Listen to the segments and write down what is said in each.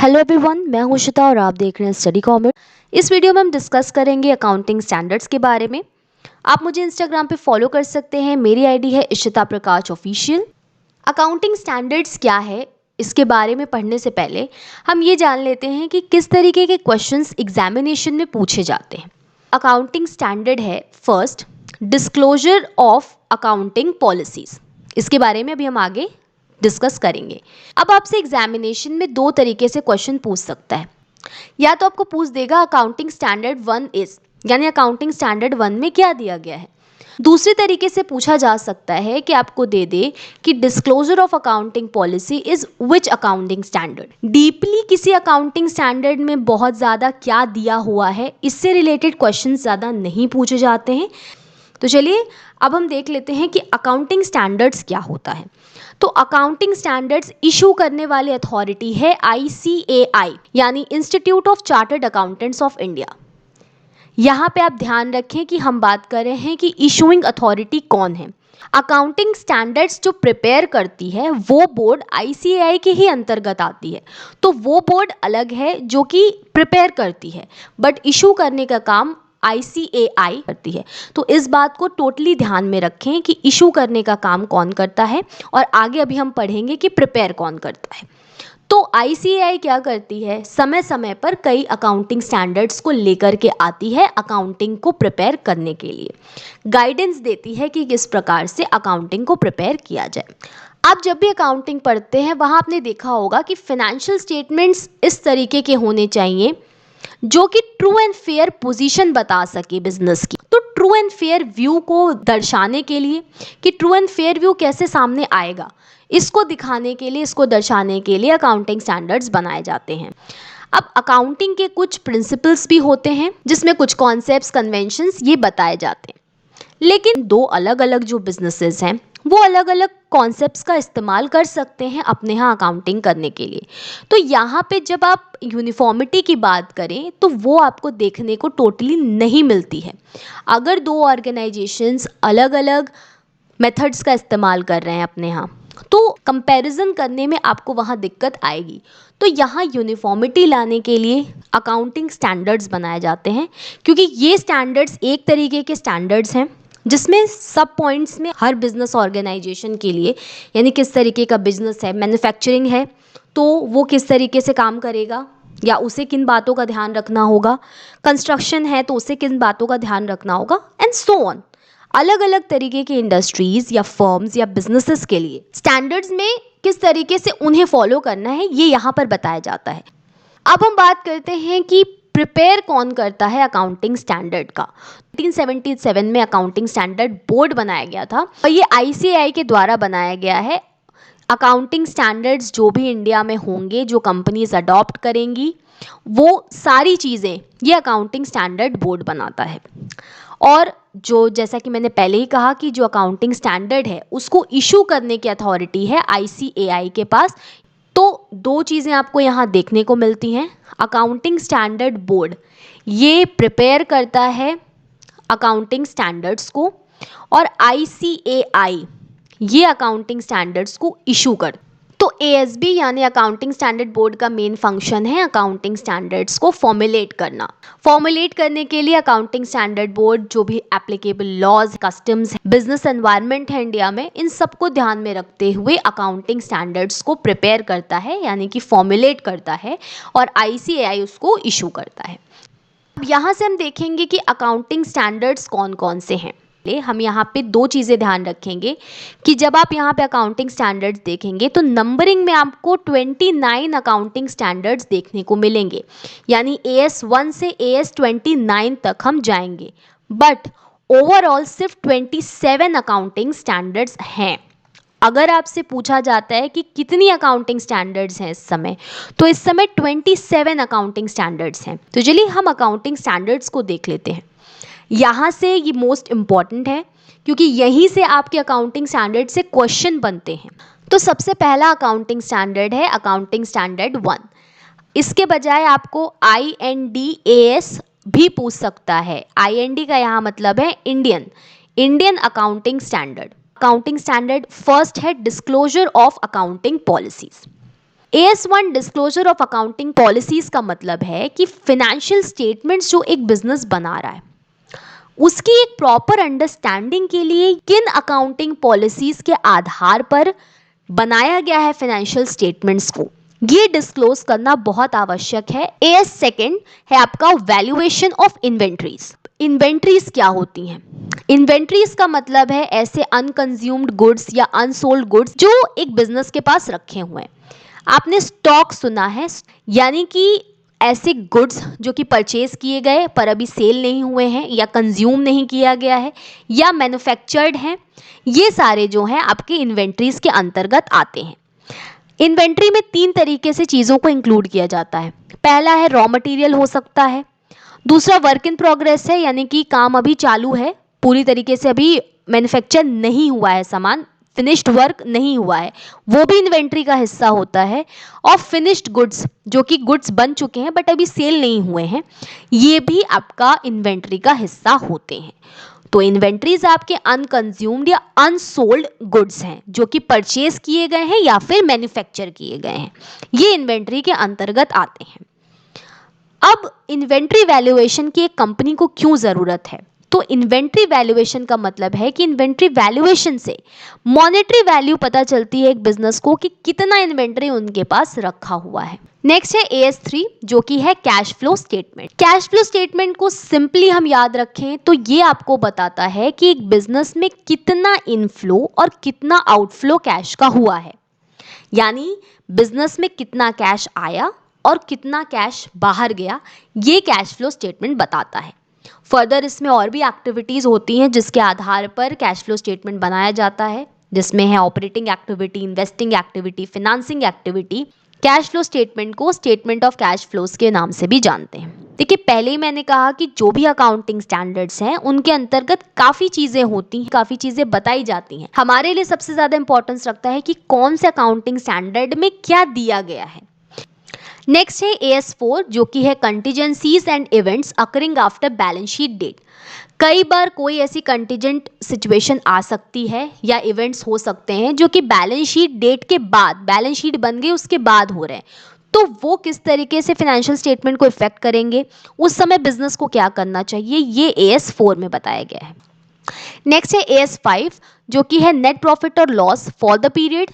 Hello everyone, मैं हूं श्वेता और आप देख रहे हैं स्टडी कॉमर्स। इस वीडियो में हम डिस्कस करेंगे अकाउंटिंग स्टैंडर्ड्स के बारे में। आप मुझे इंस्टाग्राम पे फॉलो कर सकते हैं, मेरी आईडी है इशिता प्रकाश ऑफिशियल। अकाउंटिंग स्टैंडर्ड्स क्या है, इसके बारे में पढ़ने से पहले हम ये जान लेते हैं कि किस तरीके के क्वेश्चंस एग्जामिनेशन में पूछे जाते हैं। अकाउंटिंग स्टैंडर्ड है first, disclosure of accounting policies. इसके बारे में अभी हम आगे डिस्कस करेंगे। अब आपसे एग्जामिनेशन में दो तरीके से क्वेश्चन पूछ सकता है। या तो आपको पूछ देगा अकाउंटिंग स्टैंडर्ड 1 इज, यानी अकाउंटिंग स्टैंडर्ड 1 में क्या दिया गया है। दूसरे तरीके से पूछा जा सकता है कि आपको दे दे कि disclosure of accounting policy is which accounting standard. Deeply किसी अकाउंटिंग स्टैंडर्ड में बहुत ज़्यादा क्या दिया हुआ है, इससे रिलेटेड क्वेश्चन ज़्यादा नहीं पूछे जाते हैं। तो चलिए अब हम देख लेते हैं कि अकाउंटिंग स्टैंडर्ड्स क्या होता है। तो अकाउंटिंग स्टैंडर्ड्स इशू करने वाली अथॉरिटी है ICAI, यानी institute of chartered accountants of India. यहाँ पे आप ध्यान रखें कि हम बात कर रहे हैं कि इशूइंग अथॉरिटी कौन है। अकाउंटिंग स्टैंडर्ड्स जो प्रिपेयर करती है वो बोर्ड ICAI के ही अंतर्गत आती है। तो वो बोर्ड अलग है जो कि प्रिपेयर करती है, बट इशू करने का काम ICAI करती है। तो इस बात को टोटली ध्यान में रखें कि इशू करने का काम कौन करता है, और आगे अभी हम पढ़ेंगे कि प्रिपेयर कौन करता है। तो ICAI क्या करती है, समय समय पर कई अकाउंटिंग स्टैंडर्ड्स को लेकर के आती है अकाउंटिंग को प्रिपेयर करने के लिए। गाइडेंस देती है कि किस प्रकार से अकाउंटिंग को प्रिपेयर किया जाए। आप जब भी अकाउंटिंग पढ़ते हैं वहाँ आपने देखा होगा कि फाइनेंशियल स्टेटमेंट्स इस तरीके के होने चाहिए जो कि ट्रू एंड फेयर पोजीशन बता सके बिजनेस की। तो ट्रू एंड फेयर व्यू को दर्शाने के लिए कि ट्रू एंड फेयर व्यू कैसे सामने आएगा, इसको दिखाने के लिए, इसको दर्शाने के लिए अकाउंटिंग स्टैंडर्ड्स बनाए जाते हैं। अब अकाउंटिंग के कुछ प्रिंसिपल्स भी होते हैं जिसमें कुछ कॉन्सेप्ट्स, कन्वेंशंस ये बताए जाते हैं। लेकिन दो अलग अलग जो बिजनेसेस हैं वो अलग अलग कॉन्सेप्ट्स का इस्तेमाल कर सकते हैं अपने यहाँ अकाउंटिंग करने के लिए। तो यहाँ पे जब आप यूनिफॉर्मिटी की बात करें तो वो आपको देखने को टोटली नहीं मिलती है। अगर दो ऑर्गेनाइजेशंस अलग अलग मेथड्स का इस्तेमाल कर रहे हैं अपने यहाँ, तो कंपैरिजन करने में आपको वहाँ दिक्कत आएगी। तो यहाँ यूनिफॉर्मिटी लाने के लिए अकाउंटिंग स्टैंडर्ड्स बनाए जाते हैं, क्योंकि ये स्टैंडर्ड्स एक तरीके के स्टैंडर्ड्स हैं जिसमें सब पॉइंट्स में हर बिजनेस ऑर्गेनाइजेशन के लिए, यानी किस तरीके का बिजनेस है, मैन्युफैक्चरिंग है तो वो किस तरीके से काम करेगा या उसे किन बातों का ध्यान रखना होगा, कंस्ट्रक्शन है तो उसे किन बातों का ध्यान रखना होगा, एंड सो ऑन। अलग अलग तरीके की इंडस्ट्रीज या फर्म्स या बिजनेसेस के लिए स्टैंडर्ड्स में किस तरीके से उन्हें फॉलो करना है ये यहाँ पर बताया जाता है। अब हम बात करते हैं कि प्रिपेयर कौन करता है अकाउंटिंग स्टैंडर्ड का। 1977 में अकाउंटिंग स्टैंडर्ड बोर्ड बनाया गया था और ये ICAI के द्वारा बनाया गया है। अकाउंटिंग स्टैंडर्ड्स जो भी इंडिया में होंगे, जो कंपनीज अडॉप्ट करेंगी, वो सारी चीज़ें ये अकाउंटिंग स्टैंडर्ड बोर्ड बनाता है। और जो, जैसा कि मैंने पहले ही कहा कि जो अकाउंटिंग स्टैंडर्ड है उसको इशू करने की अथॉरिटी है ICAI के पास। तो दो चीज़ें आपको यहाँ देखने को मिलती हैं। अकाउंटिंग स्टैंडर्ड बोर्ड ये प्रिपेयर करता है अकाउंटिंग स्टैंडर्ड्स को, और ICAI ये अकाउंटिंग स्टैंडर्ड्स को इशू कर। तो ASB यानी अकाउंटिंग स्टैंडर्ड बोर्ड का मेन फंक्शन है अकाउंटिंग स्टैंडर्ड्स को फॉर्मुलेट करना। फॉर्मुलेट करने के लिए अकाउंटिंग स्टैंडर्ड बोर्ड जो भी applicable laws, customs, business environment है इंडिया में, इन सबको ध्यान में रखते हुए अकाउंटिंग स्टैंडर्ड्स को प्रिपेयर करता है, यानी कि फॉर्मुलेट करता है, और ICAI उसको इशू करता है। अब यहाँ से हम देखेंगे कि अकाउंटिंग स्टैंडर्ड्स कौन कौन से हैं। हम यहाँ पे दो चीज़ें ध्यान रखेंगे कि जब आप यहाँ पे अकाउंटिंग स्टैंडर्ड्स देखेंगे तो नंबरिंग में आपको 29 अकाउंटिंग स्टैंडर्ड्स देखने को मिलेंगे, यानी AS1 से AS29 तक हम जाएंगे, बट ओवरऑल सिर्फ 27 अकाउंटिंग स्टैंडर्ड्स हैं। अगर आपसे पूछा जाता है कि कितनी अकाउंटिंग स्टैंडर्ड्स हैं इस समय, तो इस समय 27 अकाउंटिंग स्टैंडर्ड्स हैं। तो चलिए हम अकाउंटिंग स्टैंडर्ड्स को देख लेते हैं। यहाँ से ये मोस्ट इम्पॉर्टेंट है क्योंकि यहीं से आपके अकाउंटिंग स्टैंडर्ड से क्वेश्चन बनते हैं। तो सबसे पहला अकाउंटिंग स्टैंडर्ड है अकाउंटिंग स्टैंडर्ड 1। इसके बजाय आपको INDAS भी पूछ सकता है। IND का यहाँ मतलब है Indian accounting standard. Accounting standard first है disclosure of accounting policies. AS1 disclosure of accounting policies का मतलब है कि फाइनेंशियल स्टेटमेंट्स जो एक बिजनेस बना रहा है उसकी एक प्रॉपर अंडरस्टैंडिंग के लिए किन अकाउंटिंग पॉलिसीज के आधार पर बनाया गया है फाइनेंशियल स्टेटमेंट्स को, ये डिस्क्लोज करना बहुत आवश्यक है। एएस सेकंड है आपका वैल्यूएशन ऑफ इन्वेंट्रीज। इन्वेंट्रीज क्या होती हैं? इन्वेंट्रीज का मतलब है ऐसे अनकंज्यूम्ड गुड्स या अनसोल्ड गुड्स जो एक बिजनेस के पास रखे हुए हैं। आपने स्टॉक सुना है, यानी कि ऐसे गुड्स जो कि परचेज किए गए पर अभी सेल नहीं हुए हैं या कंज्यूम नहीं किया गया है या मैन्युफैक्चर्ड हैं, ये सारे जो हैं आपके इन्वेंट्रीज के अंतर्गत आते हैं। इन्वेंट्री में 3 तरीके से चीज़ों को इंक्लूड किया जाता है। पहला है रॉ मटेरियल हो सकता है, दूसरा वर्क इन प्रोग्रेस है, यानी कि काम अभी चालू है, पूरी तरीके से अभी मैन्युफैक्चर नहीं हुआ है, सामान फिनिश्ड वर्क नहीं हुआ है, वो भी इन्वेंट्री का हिस्सा होता है। और फिनिश्ड गुड्स जो कि गुड्स बन चुके हैं बट अभी सेल नहीं हुए हैं, ये भी आपका इन्वेंट्री का हिस्सा होते हैं। तो इन्वेंट्रीज आपके अनकंज्यूम्ड या अनसोल्ड गुड्स हैं जो कि परचेज किए गए हैं या फिर मैन्युफैक्चर किए गए हैं, ये इन्वेंट्री के अंतर्गत आते हैं। अब इन्वेंट्री वैल्यूएशन की एक कंपनी को क्यों ज़रूरत है? तो इन्वेंट्री वैल्यूएशन का मतलब है कि इन्वेंट्री वैल्यूएशन से मॉनेटरी वैल्यू पता चलती है एक बिजनेस को कि कितना इन्वेंट्री उनके पास रखा हुआ है। नेक्स्ट है AS3 जो कि है cash flow statement. Cash flow statement को सिंपली हम याद रखें तो ये आपको बताता है कि एक बिजनेस में कितना इनफ्लो और कितना आउटफ्लो कैश का हुआ है, यानी बिजनेस में कितना कैश आया और कितना कैश बाहर गया, ये कैश फ्लो स्टेटमेंट बताता है। फर्दर इसमें और भी एक्टिविटीज़ होती हैं जिसके आधार पर कैश फ्लो स्टेटमेंट बनाया जाता है, जिसमें है operating activity, investing activity, financing activity. Cash flow statement को स्टेटमेंट ऑफ कैश फ्लोज के नाम से भी जानते हैं। देखिए, पहले ही मैंने कहा कि जो भी अकाउंटिंग स्टैंडर्ड्स हैं उनके अंतर्गत काफ़ी चीज़ें होती हैं, काफ़ी चीज़ें बताई जाती हैं। हमारे लिए सबसे ज़्यादा इंपॉर्टेंस रखता है कि कौन से अकाउंटिंग स्टैंडर्ड में क्या दिया गया है। नेक्स्ट है AS4 जो कि है contingencies and events occurring after balance sheet date. कई बार कोई ऐसी कंटीजेंट सिचुएशन आ सकती है या इवेंट्स हो सकते हैं जो कि बैलेंस शीट डेट के बाद, बैलेंस शीट बन गई उसके बाद हो रहे हैं, तो वो किस तरीके से फाइनेंशियल स्टेटमेंट को इफेक्ट करेंगे, उस समय बिजनेस को क्या करना चाहिए, ये AS4 में बताया गया है। नेक्स्ट है AS5 जो कि है नेट प्रॉफिट और loss for the period,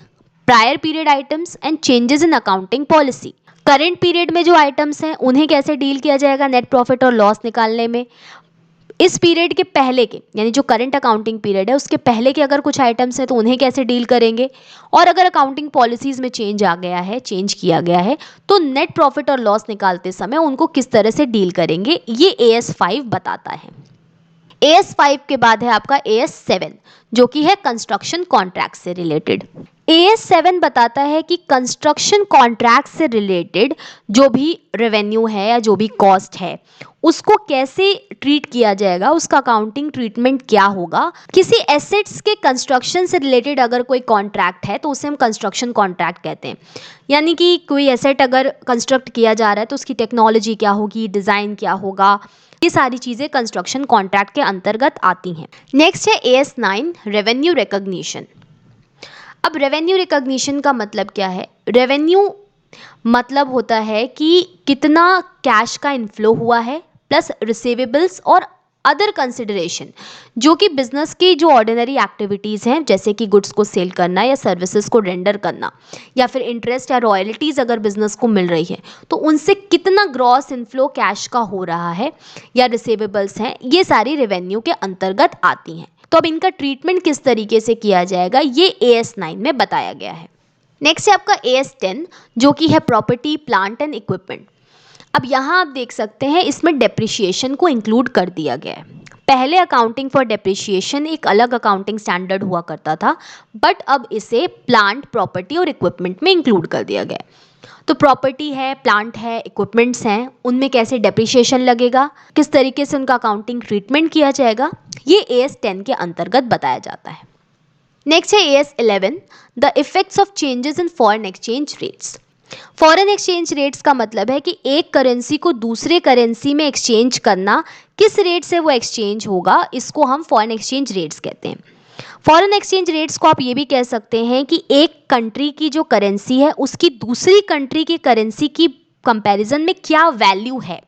prior period items and changes in accounting policy. Current period में जो आइटम्स हैं उन्हें कैसे डील किया जाएगा नेट प्रॉफिट और लॉस निकालने में। इस पीरियड के पहले के, यानी जो करंट अकाउंटिंग पीरियड है उसके पहले के अगर कुछ आइटम्स हैं तो उन्हें कैसे डील करेंगे, और अगर अकाउंटिंग पॉलिसीज में चेंज आ गया है, चेंज किया गया है, तो नेट प्रॉफिट और लॉस निकालते समय उनको किस तरह से डील करेंगे, ये AS5 बताता है। AS5 के बाद है आपका AS7 जो कि है कंस्ट्रक्शन कॉन्ट्रैक्ट से रिलेटेड। AS7 बताता है कि कंस्ट्रक्शन कॉन्ट्रैक्ट से रिलेटेड जो भी रेवेन्यू है या जो भी कॉस्ट है उसको कैसे ट्रीट किया जाएगा, उसका अकाउंटिंग ट्रीटमेंट क्या होगा। किसी एसेट्स के कंस्ट्रक्शन से रिलेटेड अगर कोई कॉन्ट्रैक्ट है तो उसे हम कंस्ट्रक्शन कॉन्ट्रैक्ट कहते हैं, यानी कि कोई एसेट अगर कंस्ट्रक्ट किया जा रहा है तो उसकी टेक्नोलॉजी क्या होगी, डिज़ाइन क्या होगा, ये सारी चीज़ें कंस्ट्रक्शन कॉन्ट्रैक्ट के अंतर्गत आती हैं। नेक्स्ट है AS9 रेवेन्यू रिकॉग्निशन। अब रेवेन्यू रिकॉग्निशन का मतलब क्या है? रेवेन्यू मतलब होता है कि कितना कैश का इनफ्लो हुआ है प्लस रिसीवेबल्स और अदर कंसिडरेशन जो कि बिजनेस की जो ऑर्डिनरी एक्टिविटीज़ हैं जैसे कि गुड्स को सेल करना या सर्विसेज को रेंडर करना या फिर इंटरेस्ट या रॉयल्टीज़ अगर बिजनेस को मिल रही है तो उनसे कितना ग्रॉस इनफ्लो कैश का हो रहा है या रिसीवेबल्स हैं, ये सारी रेवेन्यू के अंतर्गत आती हैं। तो अब इनका ट्रीटमेंट किस तरीके से किया जाएगा ये AS9 में बताया गया है। नेक्स्ट है आपका AS10 जो कि है प्रॉपर्टी, प्लांट एंड इक्विपमेंट। अब यहाँ आप देख सकते हैं इसमें डेप्रिसिएशन को इंक्लूड कर दिया गया है। पहले अकाउंटिंग फॉर डेप्रिसिएशन एक अलग अकाउंटिंग स्टैंडर्ड हुआ करता था, बट अब इसे प्लांट, प्रॉपर्टी और इक्विपमेंट में इंक्लूड कर दिया गया है। तो प्रॉपर्टी है, प्लांट है, इक्विपमेंट्स हैं, उनमें कैसे डेप्रिसिएशन लगेगा, किस तरीके से उनका अकाउंटिंग ट्रीटमेंट किया जाएगा, ये AS10 के अंतर्गत बताया जाता है। नेक्स्ट है AS11 the effects of changes in foreign exchange rates. Foreign exchange rates का मतलब है कि एक करेंसी को दूसरे करेंसी में एक्सचेंज करना, किस रेट से वो एक्सचेंज होगा, इसको हम फॉरेन एक्सचेंज रेट्स कहते हैं। फॉरेन एक्सचेंज रेट्स को आप ये भी कह सकते हैं कि एक कंट्री की जो करेंसी है उसकी दूसरी कंट्री की करेंसी की कंपैरिजन में क्या वैल्यू है,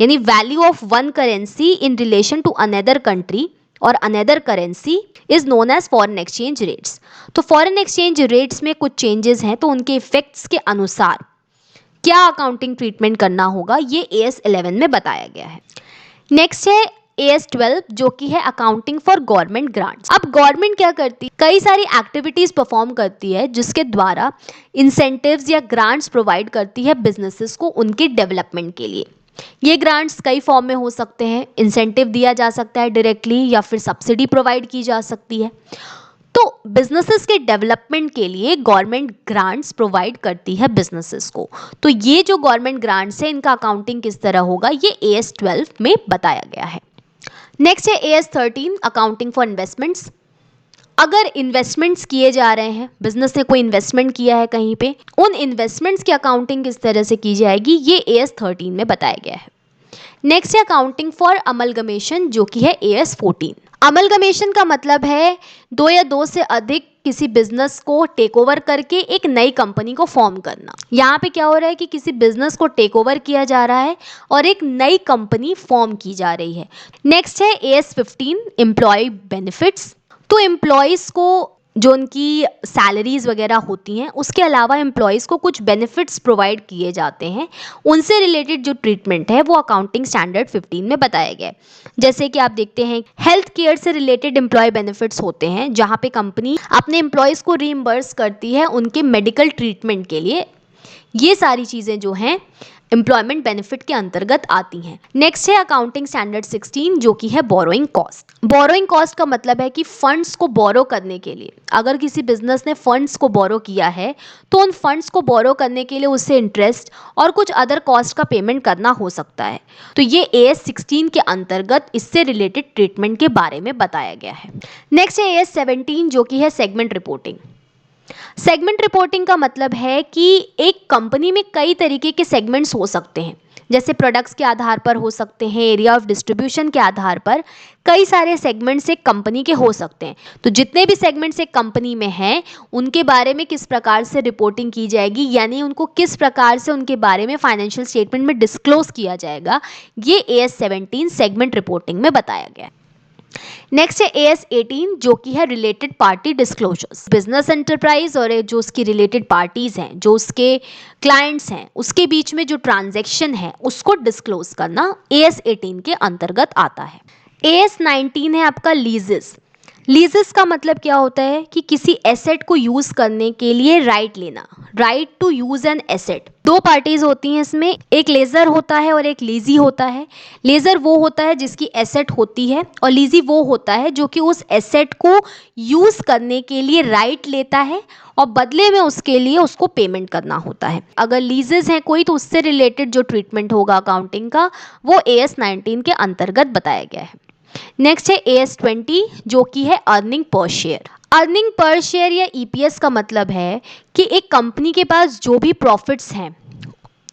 यानी value of one currency in relation to another country और another currency is known as foreign exchange rates. तो फॉरेन एक्सचेंज रेट्स में कुछ चेंजेस हैं, तो उनके इफेक्ट्स के अनुसार क्या अकाउंटिंग ट्रीटमेंट करना होगा ये AS 11 में बताया गया है। नेक्स्ट है AS 12 जो कि है अकाउंटिंग फॉर गवर्नमेंट ग्रांट्स। अब गवर्नमेंट क्या करती है, कई सारी एक्टिविटीज परफॉर्म करती है जिसके द्वारा इंसेंटिव्स या ग्रांट्स प्रोवाइड करती है बिजनेसेस को उनके डेवलपमेंट के लिए। ये ग्रांट्स कई फॉर्म में हो सकते हैं, इंसेंटिव दिया जा सकता है डायरेक्टली या फिर सब्सिडी प्रोवाइड की जा सकती है। तो बिजनेसेस के डेवलपमेंट के लिए गवर्नमेंट ग्रांट्स प्रोवाइड करती है बिजनेसेस को। तो ये जो गवर्नमेंट ग्रांट्स है इनका अकाउंटिंग किस तरह होगा ये AS 12 में बताया गया है। नेक्स्ट है AS 13 अकाउंटिंग फॉर इन्वेस्टमेंट्स। अगर इन्वेस्टमेंट्स किए जा रहे हैं, बिजनेस ने कोई इन्वेस्टमेंट किया है कहीं पे, उन इन्वेस्टमेंट्स की अकाउंटिंग किस तरह से की जाएगी ये AS 13 में बताया गया है। नेक्स्ट है अकाउंटिंग फॉर अमलगमेशन जो कि है AS 14। अमलगमेशन का मतलब है दो या दो से अधिक किसी बिजनेस को टेक ओवर करके एक नई कंपनी को फॉर्म करना। यहाँ पे क्या हो रहा है कि किसी बिजनेस को टेक ओवर किया जा रहा है और एक नई कंपनी फॉर्म की जा रही है। नेक्स्ट है AS 15 एम्प्लॉय बेनिफिट्स। तो एम्प्लॉयज़ को जो उनकी सैलरीज वगैरह होती हैं उसके अलावा एम्प्लॉयज़ को कुछ बेनिफिट्स प्रोवाइड किए जाते हैं, उनसे रिलेटेड जो ट्रीटमेंट है वो अकाउंटिंग स्टैंडर्ड 15 में बताया गया है। जैसे कि आप देखते हैं हेल्थ केयर से रिलेटेड एम्प्लॉय बेनिफिट्स होते हैं जहाँ पे कंपनी अपने एम्प्लॉयज़ को रीइंबर्स करती है उनके मेडिकल ट्रीटमेंट के लिए। ये सारी चीज़ें जो हैं एम्प्लॉयमेंट बेनिफिट के अंतर्गत आती हैं। नेक्स्ट है अकाउंटिंग स्टैंडर्ड 16 जो कि है बोरोइंग कॉस्ट। बोरोइंग कॉस्ट का मतलब है कि फंड्स को बोरो करने के लिए, अगर किसी बिजनेस ने फंड्स को बोरो किया है तो उन फंड्स को बोरो करने के लिए उससे इंटरेस्ट और कुछ अदर कॉस्ट का पेमेंट करना हो सकता है। तो ये AS 16 के अंतर्गत इससे रिलेटेड ट्रीटमेंट के बारे में बताया गया है। नेक्स्ट है AS 17 जो कि है सेगमेंट रिपोर्टिंग। सेगमेंट रिपोर्टिंग का मतलब है कि एक कंपनी में कई तरीके के सेगमेंट्स हो सकते हैं, जैसे प्रोडक्ट्स के आधार पर हो सकते हैं, एरिया ऑफ डिस्ट्रीब्यूशन के आधार पर कई सारे सेगमेंट्स एक कंपनी के हो सकते हैं। तो जितने भी सेगमेंट्स एक कंपनी में हैं उनके बारे में किस प्रकार से रिपोर्टिंग की जाएगी, यानी उनको किस प्रकार से उनके बारे में फाइनेंशियल स्टेटमेंट में डिस्क्लोज किया जाएगा, ये AS 17 सेगमेंट रिपोर्टिंग में बताया गया है। नेक्स्ट है AS 18 जो कि है related party disclosures. Business enterprise और जो उसकी रिलेटेड पार्टीज हैं, जो उसके क्लाइंट्स हैं, उसके बीच में जो ट्रांजैक्शन है उसको डिस्क्लोज करना AS 18 के अंतर्गत आता है। AS 19 है आपका लीजेस। लीजेस का मतलब क्या होता है कि किसी एसेट को यूज करने के लिए राइट लेना, right to use an asset. दो पार्टीज होती हैं इसमें, एक लेजर होता है और एक लीजी होता है। लेजर वो होता है जिसकी एसेट होती है और लीजी वो होता है जो कि उस एसेट को यूज करने के लिए राइट लेता है और बदले में उसके लिए उसको पेमेंट करना होता है। अगर लीजेस हैं कोई तो उससे रिलेटेड जो ट्रीटमेंट होगा अकाउंटिंग का वो AS 19 के अंतर्गत बताया गया है। नेक्स्ट है AS 20 जो कि है earning per share. Earning per share या EPS का मतलब है कि एक कंपनी के पास जो भी प्रॉफिट्स हैं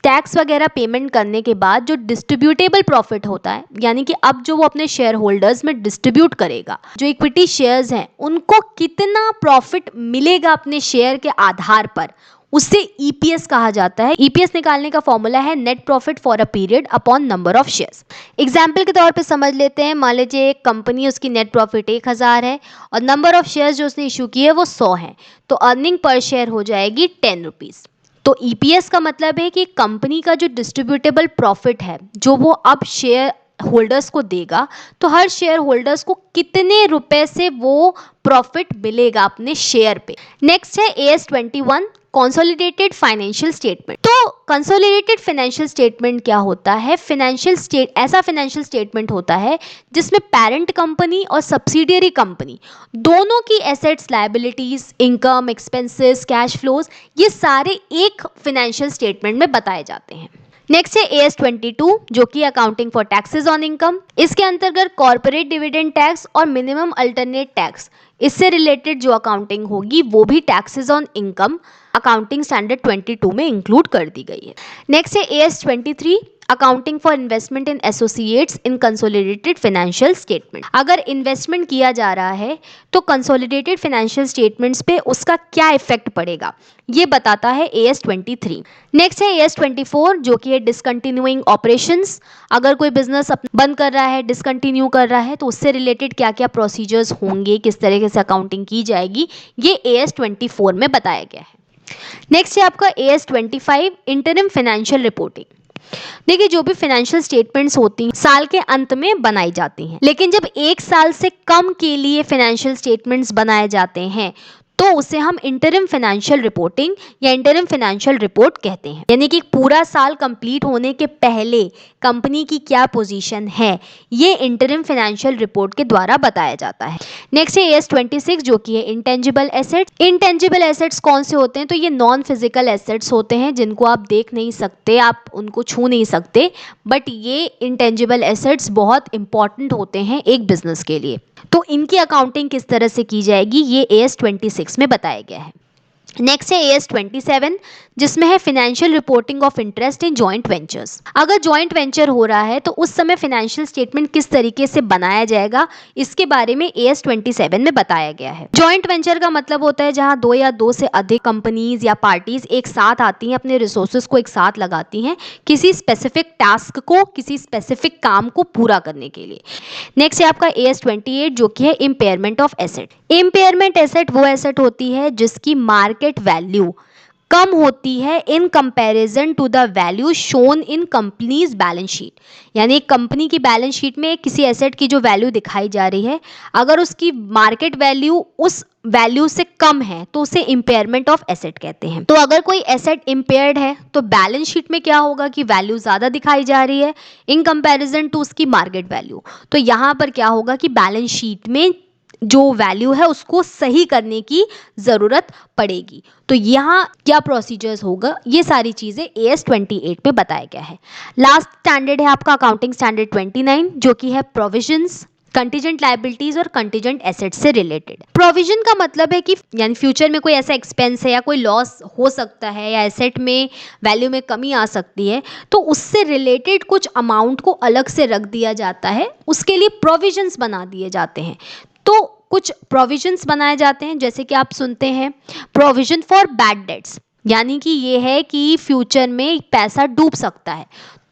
टैक्स वगैरह पेमेंट करने के बाद जो डिस्ट्रीब्यूटेबल प्रॉफिट होता है, यानी कि अब जो वो अपने शेयर होल्डर्स में डिस्ट्रीब्यूट करेगा, जो इक्विटी शेयर्स हैं उनको कितना प्रॉफिट मिलेगा अपने शेयर के आधार पर, उससे EPS कहा जाता है। EPS निकालने का फॉर्मूला है net profit for a period upon number of shares. Example के तौर पे समझ लेते हैं, मान लीजिए एक कंपनी उसकी नेट प्रॉफिट 1000 है और नंबर ऑफ शेयर्स जो उसने इशू किए वो 100 हैं, तो अर्निंग पर शेयर हो जाएगी 10 रुपीज़। तो EPS का मतलब है कि कंपनी का जो डिस्ट्रीब्यूटेबल प्रॉफिट है जो वो अब शेयर होल्डर्स को देगा, तो हर शेयर होल्डर्स को कितने रुपए से वो प्रॉफिट मिलेगा अपने शेयर पे। नेक्स्ट है AS 21 कंसोलिडेटेड फाइनेंशियल स्टेटमेंट। तो कंसोलिडेटेड फाइनेंशियल स्टेटमेंट क्या होता है? ऐसा फाइनेंशियल स्टेटमेंट होता है जिसमें पेरेंट कंपनी और सब्सिडियरी कंपनी दोनों की assets, liabilities, income, expenses, cash flows, ये सारे एक फाइनेंशियल स्टेटमेंट में बताए जाते हैं। नेक्स्ट है AS 22 जो कि accounting for taxes on income. इसके अंतर्गत कॉर्पोरेट डिविडेंड टैक्स और मिनिमम अल्टरनेट टैक्स, इससे रिलेटेड जो अकाउंटिंग होगी वो भी taxes on income accounting standard 22 में इंक्लूड कर दी गई है। नेक्स्ट है AS 23 accounting for investment in associates in consolidated financial statement. अगर इन्वेस्टमेंट किया जा रहा है तो कंसोलिडेटेड फाइनेंशियल स्टेटमेंट्स पे उसका क्या इफेक्ट पड़ेगा, ये बताता है AS 23। नेक्स्ट है AS 24 जो कि है डिसकंटिन्यूइंग ऑपरेशंस। अगर कोई बिजनेस बंद कर रहा है, डिसकंटिन्यू कर रहा है, तो उससे रिलेटेड क्या क्या प्रोसीजर्स होंगे, किस तरीके से अकाउंटिंग की जाएगी, ये AS 24 में बताया गया है। नेक्स्ट है आपका AS 25 इंटरिम फाइनेंशियल रिपोर्टिंग। देखिए, जो भी फाइनेंशियल स्टेटमेंट्स होती हैं साल के अंत में बनाई जाती हैं, लेकिन जब एक साल से कम के लिए फाइनेंशियल स्टेटमेंट्स बनाए जाते हैं तो उसे हम इंटरिम फाइनेंशियल रिपोर्टिंग या इंटरिम फाइनेंशियल रिपोर्ट कहते हैं। यानी कि पूरा साल कंप्लीट होने के पहले कंपनी की क्या पोजीशन है, ये इंटरिम फाइनेंशियल रिपोर्ट के द्वारा बताया जाता है। नेक्स्ट है AS 26 जो कि है इंटेंजिबल एसेट्स। इंटेंजिबल एसेट्स कौन से होते हैं, तो ये नॉन फिजिकल एसेट्स होते हैं जिनको आप देख नहीं सकते, आप उनको छू नहीं सकते, बट ये इंटेंजिबल एसेट्स बहुत इंपॉर्टेंट होते हैं एक बिजनेस के लिए। तो इनकी अकाउंटिंग किस तरह से की जाएगी, ये AS 26 में बताया गया है। नेक्स्ट है AS 27 जिसमें है financial reporting of interest in joint ventures. अगर जॉइंट वेंचर हो रहा है तो उस समय फाइनेंशियल स्टेटमेंट किस तरीके से बनाया जाएगा, इसके बारे में AS 27 में बताया गया है। जॉइंट वेंचर का मतलब होता है जहां दो या दो से अधिक कंपनीज या पार्टीज एक साथ आती हैं, अपने रिसोर्सेज को एक साथ लगाती हैं किसी स्पेसिफिक टास्क को, किसी स्पेसिफिक काम को पूरा करने के लिए। नेक्स्ट है आपका AS 28 जो कि है impairment of asset. Impairment asset वो एसेट होती है जिसकी मार्केट वैल्यू कम होती है in comparison to the value shown in company's balance sheet. यानी कंपनी की बैलेंस शीट में किसी एसेट की जो वैल्यू दिखाई जा रही है, अगर उसकी मार्केट वैल्यू उस वैल्यू से कम है तो उसे इम्पेयरमेंट ऑफ एसेट कहते हैं। तो अगर कोई एसेट इम्पेयर्ड है तो बैलेंस शीट में क्या होगा कि वैल्यू ज़्यादा दिखाई जा रही है इन कंपैरिजन टू उसकी मार्केट वैल्यू। तो यहाँ पर क्या होगा कि बैलेंस शीट में जो वैल्यू है उसको सही करने की ज़रूरत पड़ेगी। तो यहाँ क्या प्रोसीजर्स होगा, ये सारी चीज़ें AS 28 में बताया गया है। लास्ट स्टैंडर्ड है आपका अकाउंटिंग स्टैंडर्ड 29 जो कि है प्रोविजंस, कंटीजेंट लायबिलिटीज और कंटीजेंट एसेट्स से रिलेटेड। प्रोविजन का मतलब है कि यानी फ्यूचर में कोई ऐसा एक्सपेंस है या कोई लॉस हो सकता है या एसेट में वैल्यू में कमी आ सकती है, तो उससे रिलेटेड कुछ अमाउंट को अलग से रख दिया जाता है, उसके लिए प्रोविजंस बना दिए जाते हैं। तो कुछ प्रोविजंस बनाए जाते हैं जैसे कि आप सुनते हैं प्रोविजन फॉर बैड डेट्स, यानी कि ये है कि फ्यूचर में पैसा डूब सकता है,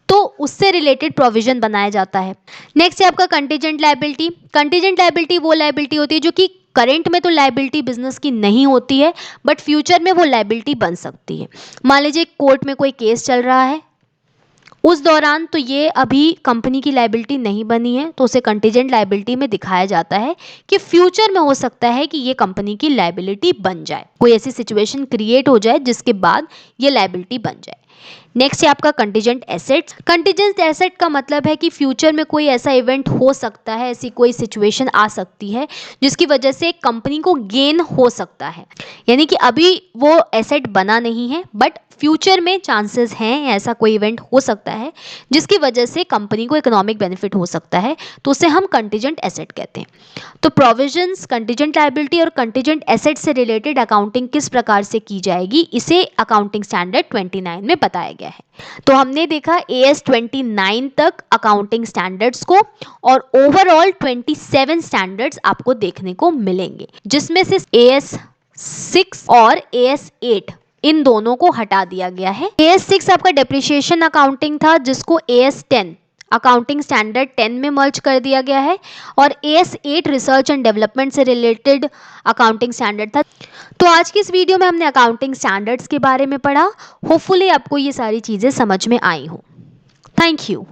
तो उससे रिलेटेड प्रोविजन बनाया जाता है। नेक्स्ट है आपका कंटीजेंट लायबिलिटी। कंटीजेंट लायबिलिटी वो लायबिलिटी होती है जो कि करंट में तो लायबिलिटी बिजनेस की नहीं होती है, बट फ्यूचर में वो लायबिलिटी बन सकती है। मान लीजिए कोर्ट में कोई केस चल रहा है, उस दौरान तो ये अभी कंपनी की लायबिलिटी नहीं बनी है, तो उसे कंटीजेंट लायबिलिटी में दिखाया जाता है कि फ्यूचर में हो सकता है कि ये कंपनी की लायबिलिटी बन जाए, कोई ऐसी सिचुएशन क्रिएट हो जाए जिसके बाद ये लायबिलिटी बन जाए। नेक्स्ट है आपका कंटीजेंट एसेट्स। कंटीजेंट एसेट का मतलब है कि फ्यूचर में कोई ऐसा इवेंट हो सकता है, ऐसी कोई सिचुएशन आ सकती है जिसकी वजह से कंपनी को गेन हो सकता है। यानी कि अभी वो एसेट बना नहीं है, बट फ्यूचर में चांसेस हैं ऐसा कोई इवेंट हो सकता है जिसकी वजह से कंपनी को इकोनॉमिक बेनिफिट हो सकता है, तो उसे हम कंटीजेंट एसेट कहते हैं। तो प्रोविजंस, कंटीजेंट लायबिलिटी और कंटीजेंट एसेट से रिलेटेड अकाउंटिंग किस प्रकार से की जाएगी, इसे अकाउंटिंग स्टैंडर्ड 29 में बताया गया है। तो हमने देखा AS 29 तक अकाउंटिंग स्टैंडर्ड्स को, और ओवरऑल 27 स्टैंडर्ड्स आपको देखने को मिलेंगे, जिसमें से AS 6 और AS 8 इन दोनों को हटा दिया गया है। AS 6 आपका डेप्रिसिएशन अकाउंटिंग था जिसको AS 10 अकाउंटिंग स्टैंडर्ड 10 में मर्ज कर दिया गया है, और AS 8 रिसर्च एंड डेवलपमेंट से रिलेटेड अकाउंटिंग स्टैंडर्ड था। तो आज की इस वीडियो में हमने अकाउंटिंग स्टैंडर्ड्स के बारे में पढ़ा। होपफुली आपको ये सारी चीज़ें समझ में आई हो। Thank you.